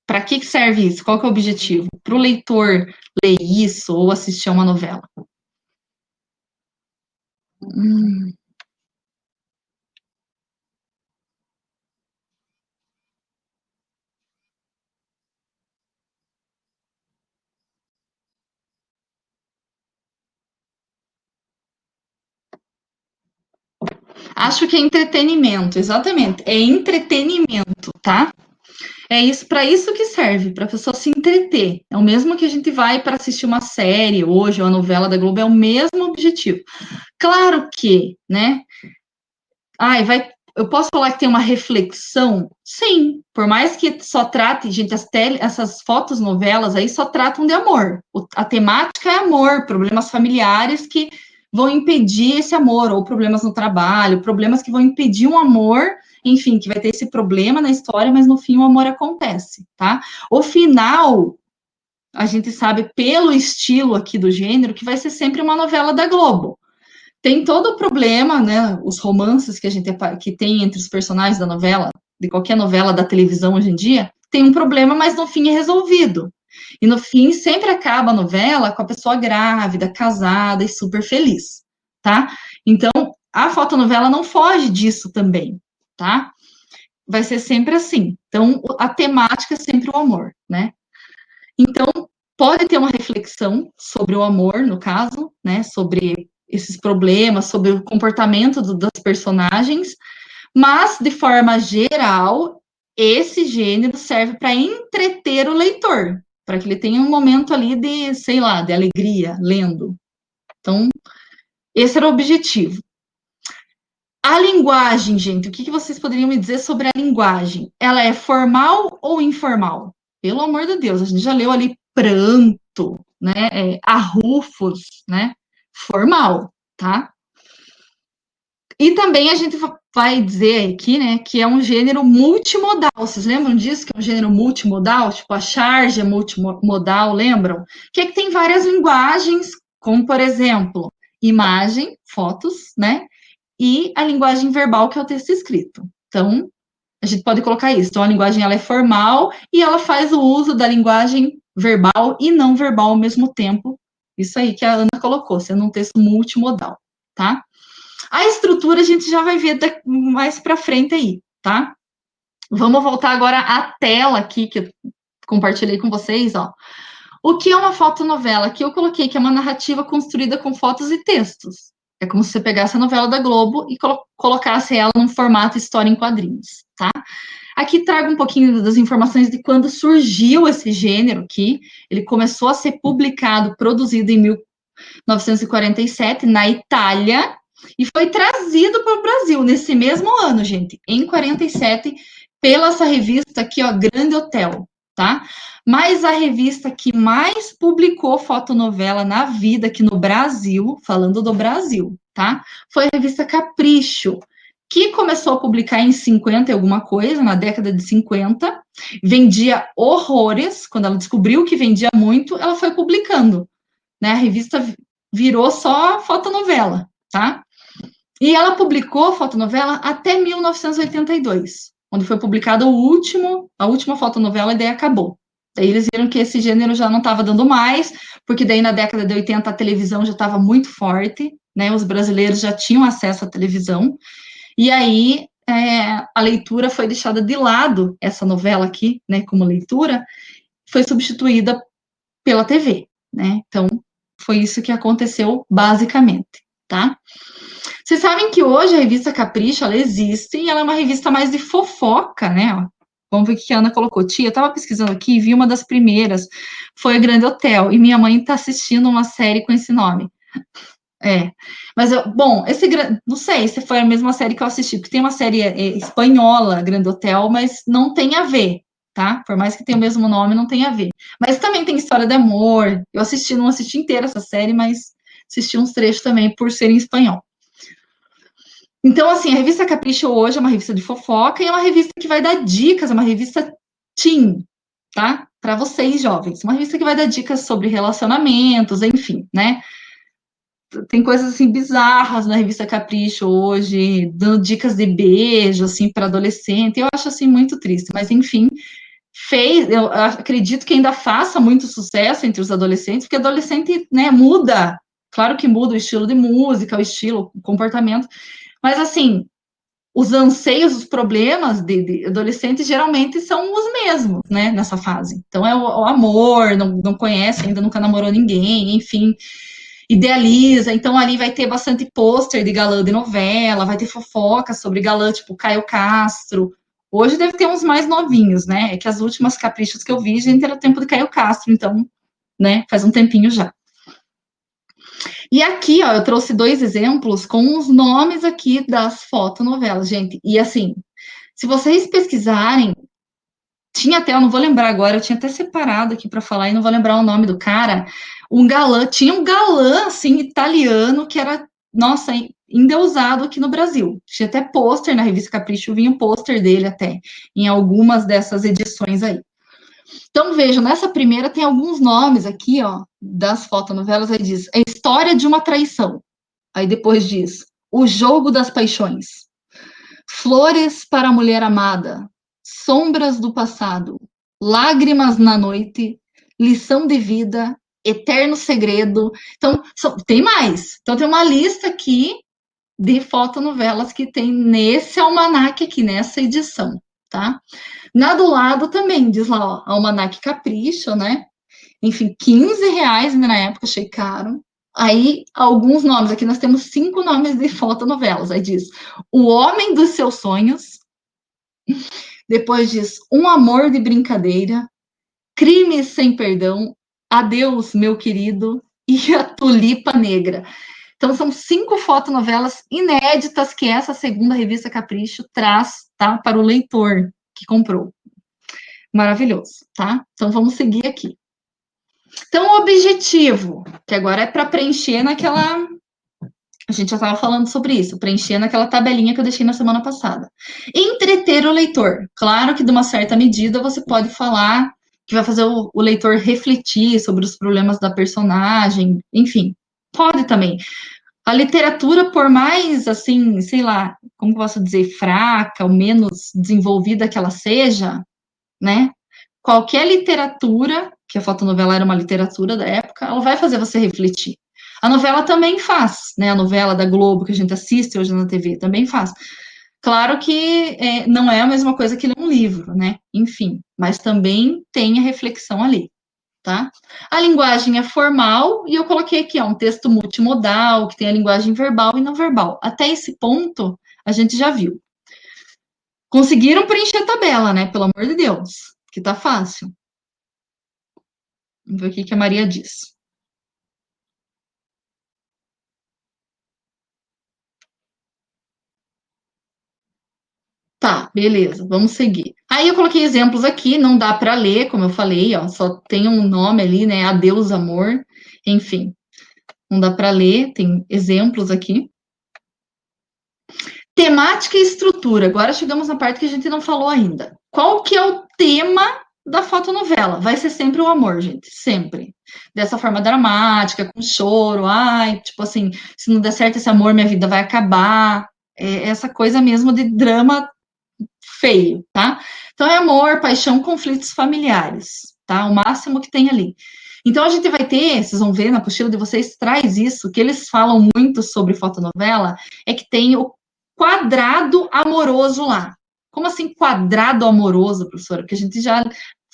Para que serve isso? Qual que é o objetivo? Para o leitor ler isso ou assistir a uma novela? Hum, acho que é entretenimento, exatamente. É entretenimento, tá? É isso, para isso que serve, para a pessoa se entreter. É o mesmo que a gente vai para assistir uma série hoje, ou uma novela da Globo, é o mesmo objetivo. Claro que, né? Ai, eu posso falar que tem uma reflexão? Sim, por mais que só trate, gente, essas fotos novelas aí só tratam de amor. A temática é amor, problemas familiares que vão impedir esse amor, ou problemas no trabalho, problemas que vão impedir um amor, enfim, que vai ter esse problema na história, mas no fim o amor acontece, tá? O final, a gente sabe pelo estilo aqui do gênero, que vai ser sempre uma novela da Globo. Tem todo o problema, né? Os romances que a gente que tem entre os personagens da novela, de qualquer novela da televisão hoje em dia, tem um problema, mas no fim é resolvido. E no fim sempre acaba a novela com a pessoa grávida, casada e super feliz, tá? Então a fotonovela não foge disso também, tá? Vai ser sempre assim. Então a temática é sempre o amor, né? Então pode ter uma reflexão sobre o amor, no caso, né? Sobre esses problemas, sobre o comportamento das personagens, mas, de forma geral, esse gênero serve para entreter o leitor, para que ele tenha um momento ali de, sei lá, de alegria lendo. Então, esse era o objetivo. A linguagem, gente, o que vocês poderiam me dizer sobre a linguagem? Ela é formal ou informal? Pelo amor de Deus, a gente já leu ali pranto, né? Arrufos, né? Formal, tá? E também a gente vai dizer aqui, né, que é um gênero multimodal. Vocês lembram disso? Que é um gênero multimodal? Tipo, a charge é multimodal, lembram? Que é que tem várias linguagens, como, por exemplo, imagem, fotos, né? E a linguagem verbal, que é o texto escrito. Então, A gente pode colocar isso. Então, a linguagem ela é formal e ela faz o uso da linguagem verbal e não verbal ao mesmo tempo. Isso aí que a Ana colocou, sendo um texto multimodal, tá? A estrutura a gente já vai ver mais para frente aí, tá? Vamos voltar agora à tela aqui que eu compartilhei com vocês, ó. O que é uma fotonovela? Aqui eu coloquei que é uma narrativa construída com fotos e textos. É como se você pegasse a novela da Globo e colocasse ela num formato história em quadrinhos, tá? Aqui trago um pouquinho das informações de quando surgiu esse gênero aqui. Ele começou a ser publicado, produzido em 1947 na Itália e foi trazido para o Brasil nesse mesmo ano, gente, em 47, pela essa revista aqui, ó, Grande Hotel, tá? Mas a revista que mais publicou fotonovela na vida aqui no Brasil, falando do Brasil, tá? Foi a revista Capricho, que começou a publicar em 50 e alguma coisa, na década de 50, vendia horrores, quando ela descobriu que vendia muito, ela foi publicando, né? A revista virou só fotonovela, tá? E ela publicou fotonovela até 1982, onde foi publicada a última fotonovela e daí acabou. Daí eles viram que esse gênero já não estava dando mais, porque daí na década de 80 a televisão já estava muito forte, né? Os brasileiros já tinham acesso à televisão, e aí a leitura foi deixada de lado, essa novela aqui, né, como leitura, foi substituída pela TV, né? Então, foi isso que aconteceu basicamente, tá? Vocês sabem que hoje a revista Capricho, ela existe e ela é uma revista mais de fofoca, né? Vamos ver o que a Ana colocou. Tia, eu tava pesquisando aqui e vi uma das primeiras, foi o Grande Hotel, e minha mãe tá assistindo uma série com esse nome. Mas bom, não sei se foi a mesma série que eu assisti, porque tem uma série espanhola, Grande Hotel, mas não tem a ver, tá? Por mais que tenha o mesmo nome, não tem a ver. Mas também tem história de amor. Eu assisti, não assisti inteira essa série, mas assisti uns trechos também por ser em espanhol. Então, assim, a revista Capricho hoje é uma revista de fofoca e é uma revista que vai dar dicas, é uma revista teen, tá? Para vocês, jovens. Uma revista que vai dar dicas sobre relacionamentos, enfim, né? Tem coisas assim bizarras na revista Capricho hoje, dando dicas de beijo assim para adolescente. Eu acho assim muito triste, mas enfim, eu acredito que ainda faça muito sucesso entre os adolescentes, porque adolescente, né, muda. Claro que muda o estilo de música, o estilo, o comportamento, mas assim, os anseios, os problemas de adolescentes geralmente são os mesmos, né, nessa fase. Então é o amor, não conhece ainda, nunca namorou ninguém, enfim, idealiza, então ali vai ter bastante pôster de galã de novela, vai ter fofoca sobre galã, tipo Caio Castro. Hoje deve ter uns mais novinhos, né? É que as últimas caprichos que eu vi, gente, era o tempo de Caio Castro, então, né, faz um tempinho já. E aqui, ó, eu trouxe 2 exemplos com os nomes aqui das fotonovelas, gente. E assim, se vocês pesquisarem, tinha até, eu não vou lembrar agora, eu tinha até separado aqui para falar e não vou lembrar o nome do cara. Tinha um galã assim italiano que era, nossa, endeusado aqui no Brasil. Tinha até pôster na revista Capricho, vinha um pôster dele até em algumas dessas edições aí. Então vejam, nessa primeira tem alguns nomes aqui, ó, das fotonovelas, aí diz: A História de uma Traição. Aí depois diz: O Jogo das Paixões. Flores para a Mulher Amada, Sombras do Passado, Lágrimas na Noite, Lição de Vida, Eterno Segredo. Então, tem mais. Então, tem uma lista aqui de fotonovelas que tem nesse almanaque aqui, nessa edição, tá? Na do lado também, diz lá, ó, Almanaque Capricho, né? Enfim, R$ 15 na época, achei caro. Aí, alguns nomes, aqui nós temos 5 nomes de fotonovelas. Aí diz: O Homem dos Seus Sonhos. Depois diz: Um Amor de Brincadeira. Crime Sem Perdão. Adeus, Meu Querido. E A Tulipa Negra. Então, são 5 fotonovelas inéditas que essa segunda revista Capricho traz, tá? Para o leitor que comprou. Maravilhoso, tá? Então, vamos seguir aqui. Então, o objetivo, que agora é para preencher naquela. A gente já estava falando sobre isso, preencher naquela tabelinha que eu deixei na semana passada. Entreter o leitor. Claro que, de uma certa medida, você pode falar que vai fazer o leitor refletir sobre os problemas da personagem, enfim, pode também. A literatura, por mais, assim, sei lá, como posso dizer, fraca ou menos desenvolvida que ela seja, né? Qualquer literatura, que a fotonovela era uma literatura da época, ela vai fazer você refletir. A novela também faz, né? A novela da Globo que a gente assiste hoje na TV também faz. Claro que não é a mesma coisa que ler um livro, né? Enfim, mas também tem a reflexão ali, tá? A linguagem é formal e eu coloquei aqui, ó, um texto multimodal, que tem a linguagem verbal e não verbal. Até esse ponto, a gente já viu. Conseguiram preencher a tabela, né? Pelo amor de Deus, que tá fácil. Vamos ver o que a Maria diz. Tá, beleza, vamos seguir. Aí eu coloquei exemplos aqui, não dá para ler, como eu falei, ó, só tem um nome ali, né? Adeus, amor, enfim, não dá para ler, tem exemplos aqui. Temática e estrutura. Agora chegamos na parte que a gente não falou ainda. Qual que é o tema da fotonovela? Vai ser sempre o amor, gente, sempre. Dessa forma dramática, com choro, ai, tipo assim, se não der certo esse amor, minha vida vai acabar. É essa coisa mesmo de drama feio, tá? Então é amor, paixão, conflitos familiares, tá? O máximo que tem ali. Então a gente vai ter, vocês vão ver na apostila de vocês, traz isso, que eles falam muito sobre fotonovela, é que tem o quadrado amoroso lá. Como assim quadrado amoroso, professora? Porque a gente já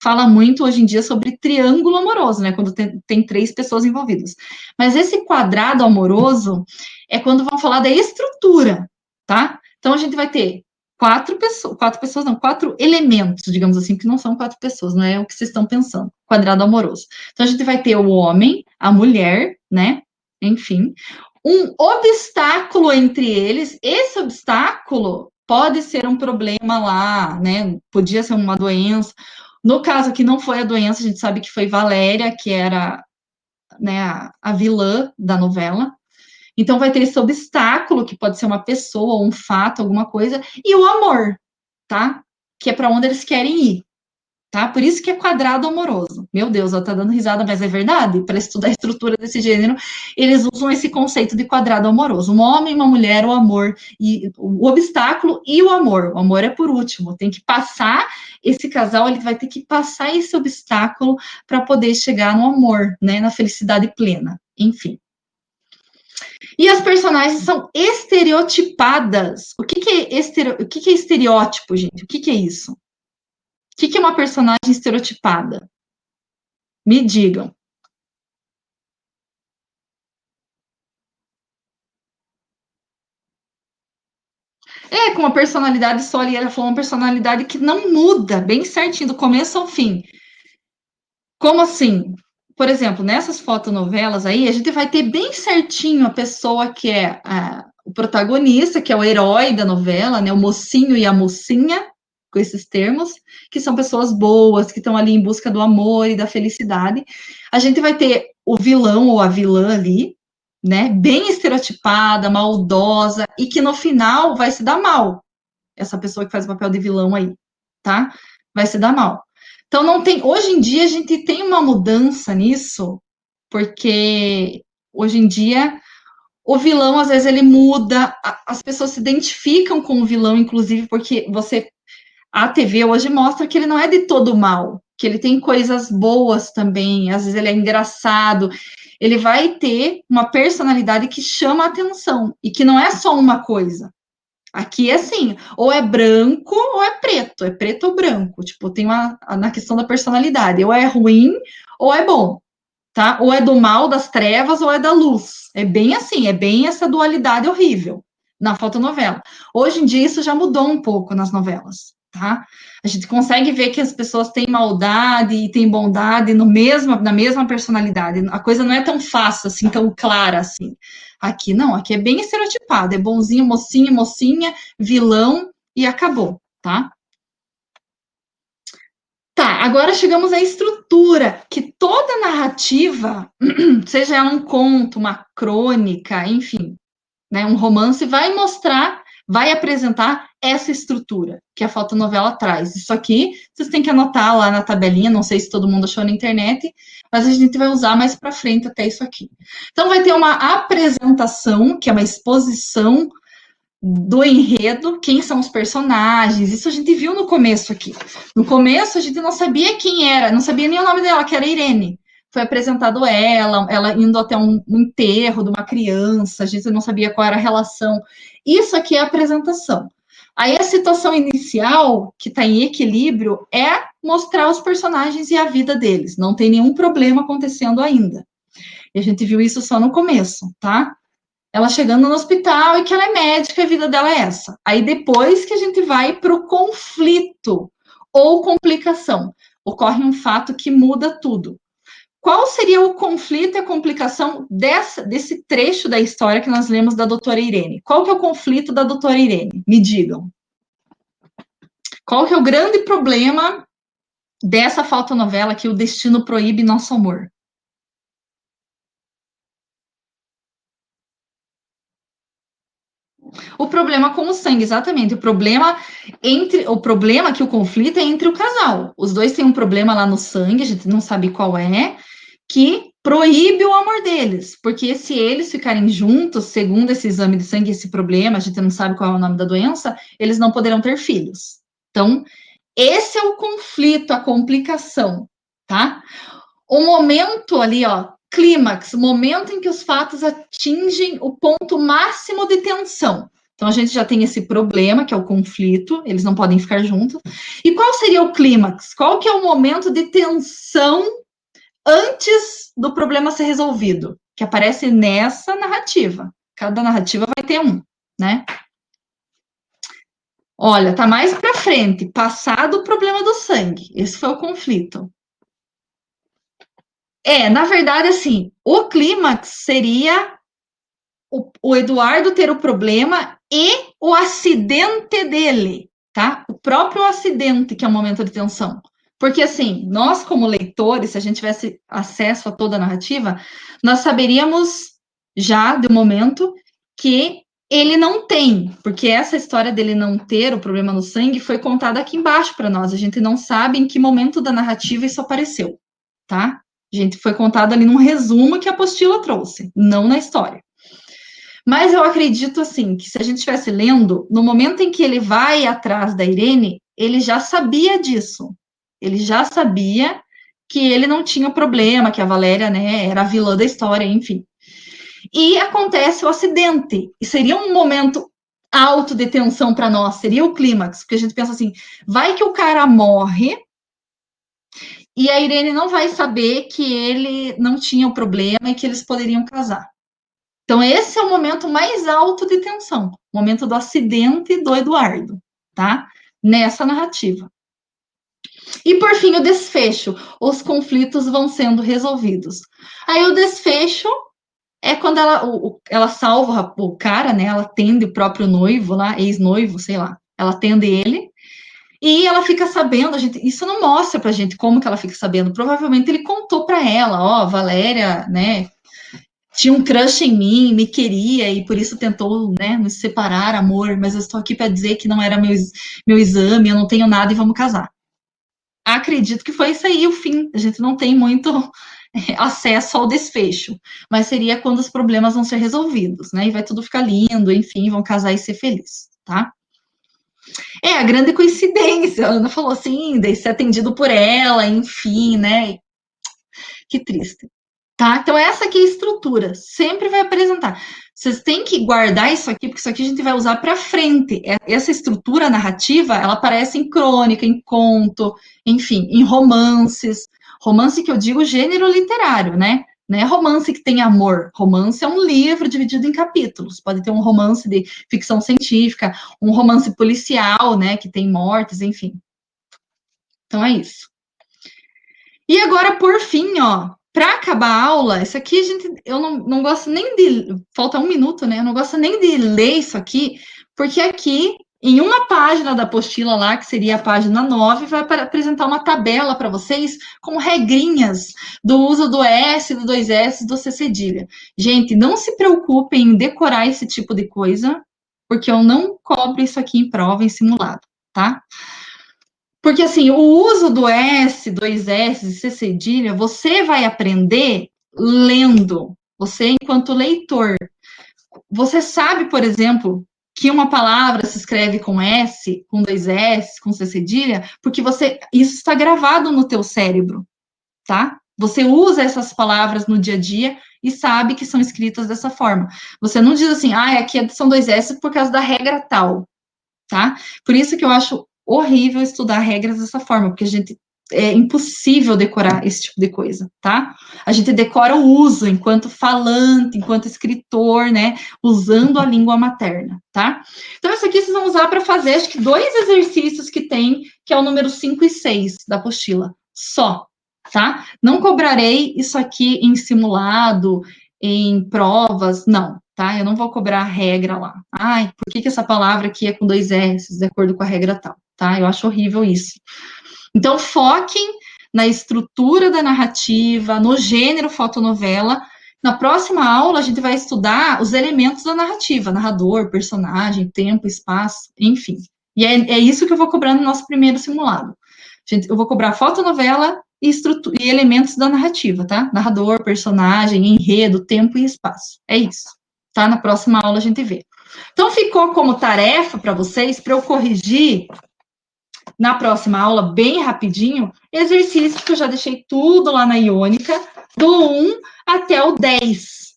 fala muito hoje em dia sobre triângulo amoroso, né? Quando tem três pessoas envolvidas. Mas esse quadrado amoroso é quando vão falar da estrutura, tá? Então a gente vai ter quatro pessoas não, quatro elementos, digamos assim, que não são quatro pessoas, não é o que vocês estão pensando, quadrado amoroso. Então a gente vai ter o homem, a mulher, né? Enfim, um obstáculo entre eles. Esse obstáculo pode ser um problema lá, né? Podia ser uma doença. No caso aqui não foi a doença, a gente sabe que foi Valéria, que era, né, a vilã da novela. Então vai ter esse obstáculo, que pode ser uma pessoa, um fato, alguma coisa, e o amor, tá? Que é para onde eles querem ir, tá? Por isso que é quadrado amoroso. Meu Deus, ela tá dando risada, mas é verdade. Para estudar a estrutura desse gênero, eles usam esse conceito de quadrado amoroso. Um homem, uma mulher, o amor, e o obstáculo e o amor. O amor é por último. Tem que passar esse casal, ele vai ter que passar esse obstáculo para poder chegar no amor, né? Na felicidade plena. Enfim. E as personagens são estereotipadas. O que que é estereótipo, gente? O que que é isso? O que que é uma personagem estereotipada? Me digam. É, com uma personalidade só ali, ela falou uma personalidade que não muda, bem certinho, do começo ao fim. Como assim? Por exemplo, nessas fotonovelas aí, a gente vai ter bem certinho a pessoa que é o protagonista, que é o herói da novela, né? O mocinho e a mocinha, com esses termos, que são pessoas boas, que estão ali em busca do amor e da felicidade. A gente vai ter o vilão ou a vilã ali, né? Bem estereotipada, maldosa, e que no final vai se dar mal. Essa pessoa que faz o papel de vilão aí, tá? Vai se dar mal. Então não tem. Hoje em dia a gente tem uma mudança nisso, porque hoje em dia o vilão às vezes ele muda, as pessoas se identificam com o vilão, inclusive porque a TV hoje mostra que ele não é de todo mal, que ele tem coisas boas também, às vezes ele é engraçado, ele vai ter uma personalidade que chama a atenção e que não é só uma coisa. Aqui é assim, ou é branco ou é preto ou branco. Tipo, tem na questão da personalidade, ou é ruim ou é bom, tá? Ou é do mal, das trevas, ou é da luz. É bem assim, é bem essa dualidade horrível na fotonovela. Hoje em dia isso já mudou um pouco nas novelas, tá? A gente consegue ver que as pessoas têm maldade e têm bondade na mesma personalidade. A coisa não é tão fácil assim, tão clara assim. Aqui não, aqui é bem estereotipado, é bonzinho, mocinho, mocinha, vilão e acabou, tá? Tá, agora chegamos à estrutura, que toda narrativa, seja ela um conto, uma crônica, enfim, né, um romance, vai mostrar vai apresentar essa estrutura que a fotonovela traz. Isso aqui vocês têm que anotar lá na tabelinha, não sei se todo mundo achou na internet, mas a gente vai usar mais para frente até isso aqui. Então vai ter uma apresentação, que é uma exposição do enredo, quem são os personagens, isso a gente viu no começo aqui. No começo a gente não sabia quem era, não sabia nem o nome dela, que era Irene. Foi apresentado ela indo até um enterro de uma criança, a gente não sabia qual era a relação. Isso aqui é a apresentação. Aí a situação inicial, que está em equilíbrio, é mostrar os personagens e a vida deles. Não tem nenhum problema acontecendo ainda. E a gente viu isso só no começo, tá? Ela chegando no hospital e que ela é médica, a vida dela é essa. Aí depois que a gente vai para o conflito ou complicação, ocorre um fato que muda tudo. Qual seria o conflito e a complicação desse trecho da história que nós lemos da doutora Irene? Qual que é o conflito da doutora Irene? Me digam. Qual que é o grande problema dessa fotonovela que o destino proíbe nosso amor? O problema com o sangue, exatamente. O problema que o conflito é entre o casal. Os dois têm um problema lá no sangue, a gente não sabe qual é, que proíbe o amor deles, porque se eles ficarem juntos, segundo esse exame de sangue, esse problema, a gente não sabe qual é o nome da doença, eles não poderão ter filhos. Então, esse é o conflito, a complicação, tá? O momento ali, ó, clímax, momento em que os fatos atingem o ponto máximo de tensão. Então a gente já tem esse problema, que é o conflito, eles não podem ficar juntos. E qual seria o clímax? Qual que é o momento de tensão antes do problema ser resolvido? Que aparece nessa narrativa. Cada narrativa vai ter um, né? Olha, tá mais para frente, passado o problema do sangue. Esse foi o conflito. Na verdade, assim, o clímax seria o Eduardo ter o problema e o acidente dele, tá? O próprio acidente, que é um momento de tensão. Porque, assim, nós, como leitores, se a gente tivesse acesso a toda a narrativa, nós saberíamos já, de um momento, que ele não tem, porque essa história dele não ter o problema no sangue foi contada aqui embaixo para nós. A gente não sabe em que momento da narrativa isso apareceu, tá? A gente foi contado ali num resumo que a apostila trouxe, não na história. Mas eu acredito, assim, que se a gente estivesse lendo, no momento em que ele vai atrás da Irene, ele já sabia disso. Ele já sabia que ele não tinha problema, que a Valéria, né, era a vilã da história, enfim. E acontece o acidente. E seria um momento alto de tensão para nós, seria o clímax, porque a gente pensa assim, vai que o cara morre e a Irene não vai saber que ele não tinha o problema e que eles poderiam casar. Então, esse é o momento mais alto de tensão, o momento do acidente do Eduardo, tá? Nessa narrativa. E, por fim, o desfecho. Os conflitos vão sendo resolvidos. Aí, o desfecho é quando ela salva o cara, né? Ela atende o próprio noivo lá, ex-noivo, sei lá. Ela atende ele. E ela fica sabendo, isso não mostra pra gente como que ela fica sabendo. Provavelmente ele contou pra ela, ó, Valéria, né, tinha um crush em mim, me queria e por isso tentou, né, nos separar, amor, mas eu estou aqui para dizer que não era meu exame, eu não tenho nada e vamos casar. Acredito que foi isso aí o fim. A gente não tem muito acesso ao desfecho, mas seria quando os problemas vão ser resolvidos, né? E vai tudo ficar lindo, enfim, vão casar e ser felizes, tá? A grande coincidência, a Ana falou assim, de ser atendido por ela, enfim, né? Que triste. Tá? Então, essa aqui é a estrutura, sempre vai apresentar. Vocês têm que guardar isso aqui, porque isso aqui a gente vai usar para frente. Essa estrutura narrativa, ela aparece em crônica, em conto, enfim, em romances. Romance que eu digo gênero literário, né? Não é romance que tem amor. Romance é um livro dividido em capítulos. Pode ter um romance de ficção científica, um romance policial, né? Que tem mortes, enfim. Então é isso. E agora, por fim, ó, para acabar a aula, isso aqui eu não gosto nem de. Falta um minuto, né? Eu não gosto nem de ler isso aqui, porque aqui, em uma página da apostila lá, que seria a página 9, vai apresentar uma tabela para vocês com regrinhas do uso do S, do 2S, do C cedilha. Gente, não se preocupem em decorar esse tipo de coisa, porque eu não cobro isso aqui em prova, em simulado, tá? Porque, assim, o uso do S, dois S, C cedilha, você vai aprender lendo, você enquanto leitor. Você sabe, por exemplo, que uma palavra se escreve com S, com dois S, com C cedilha, porque isso está gravado no teu cérebro, tá? Você usa essas palavras no dia a dia e sabe que são escritas dessa forma. Você não diz assim, aqui são dois S por causa da regra tal, tá? Por isso que eu acho horrível estudar regras dessa forma, porque é impossível decorar esse tipo de coisa, tá? A gente decora o uso enquanto falante, enquanto escritor, né? Usando a língua materna, tá? Então, isso aqui vocês vão usar para fazer, acho que 2 exercícios que tem, que é o número 5 e 6 da apostila, só, tá? Não cobrarei isso aqui em simulado, em provas, não, tá? Eu não vou cobrar a regra lá. Por que essa palavra aqui é com dois S, de acordo com a regra tal, tá? Eu acho horrível isso. Então, foquem na estrutura da narrativa, no gênero fotonovela. Na próxima aula, a gente vai estudar os elementos da narrativa, narrador, personagem, tempo, espaço, enfim. E é isso que eu vou cobrar no nosso primeiro simulado. Eu vou cobrar fotonovela e elementos da narrativa, tá? Narrador, personagem, enredo, tempo e espaço. É isso. Tá? Na próxima aula a gente vê. Então, ficou como tarefa para vocês, para eu corrigir na próxima aula, bem rapidinho, exercícios que eu já deixei tudo lá na Iônica, do 1 até o 10,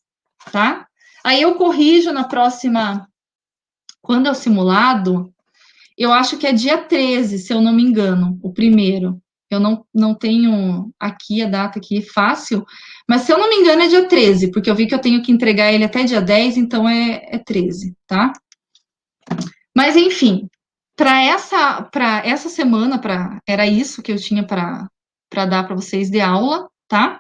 tá? Aí eu corrijo na próxima, quando é o simulado, eu acho que é dia 13, se eu não me engano, o primeiro. Eu não tenho aqui a data aqui fácil, mas se eu não me engano é dia 13, porque eu vi que eu tenho que entregar ele até dia 10, então é 13, tá? Mas enfim, para essa semana, era isso que eu tinha para dar para vocês de aula, tá?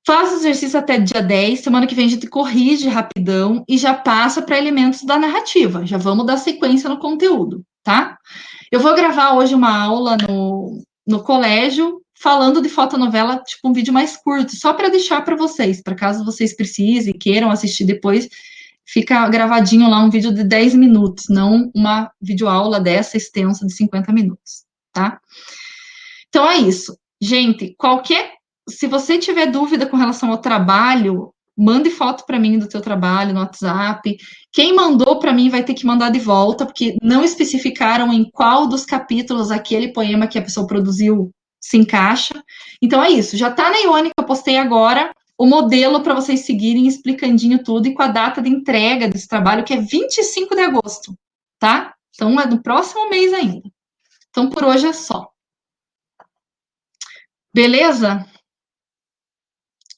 Faça o exercício até dia 10, semana que vem a gente corrige rapidão e já passa para elementos da narrativa. Já vamos dar sequência no conteúdo, tá? Eu vou gravar hoje uma aula no colégio falando de fotonovela, tipo um vídeo mais curto, só para deixar para vocês, para caso vocês precisem, queiram assistir depois, fica gravadinho lá um vídeo de 10 minutos, não uma videoaula dessa extensa de 50 minutos, tá? Então é isso. Gente, se você tiver dúvida com relação ao trabalho, mande foto para mim do teu trabalho no WhatsApp. Quem mandou para mim vai ter que mandar de volta, porque não especificaram em qual dos capítulos aquele poema que a pessoa produziu se encaixa. Então é isso. Já está na Iônica, eu postei agora o modelo para vocês seguirem explicandinho tudo e com a data de entrega desse trabalho, que é 25 de agosto, tá? Então é no próximo mês ainda. Então por hoje é só. Beleza?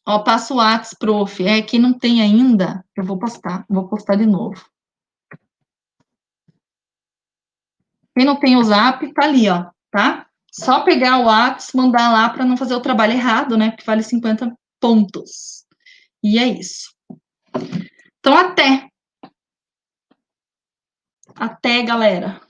Ó, passo o Whats, prof. Quem não tem ainda, eu vou postar de novo. Quem não tem o Zap, tá ali, ó, tá? Só pegar o Whats, mandar lá para não fazer o trabalho errado, né? Porque vale 50 pontos. E é isso. Então, até. Até, galera.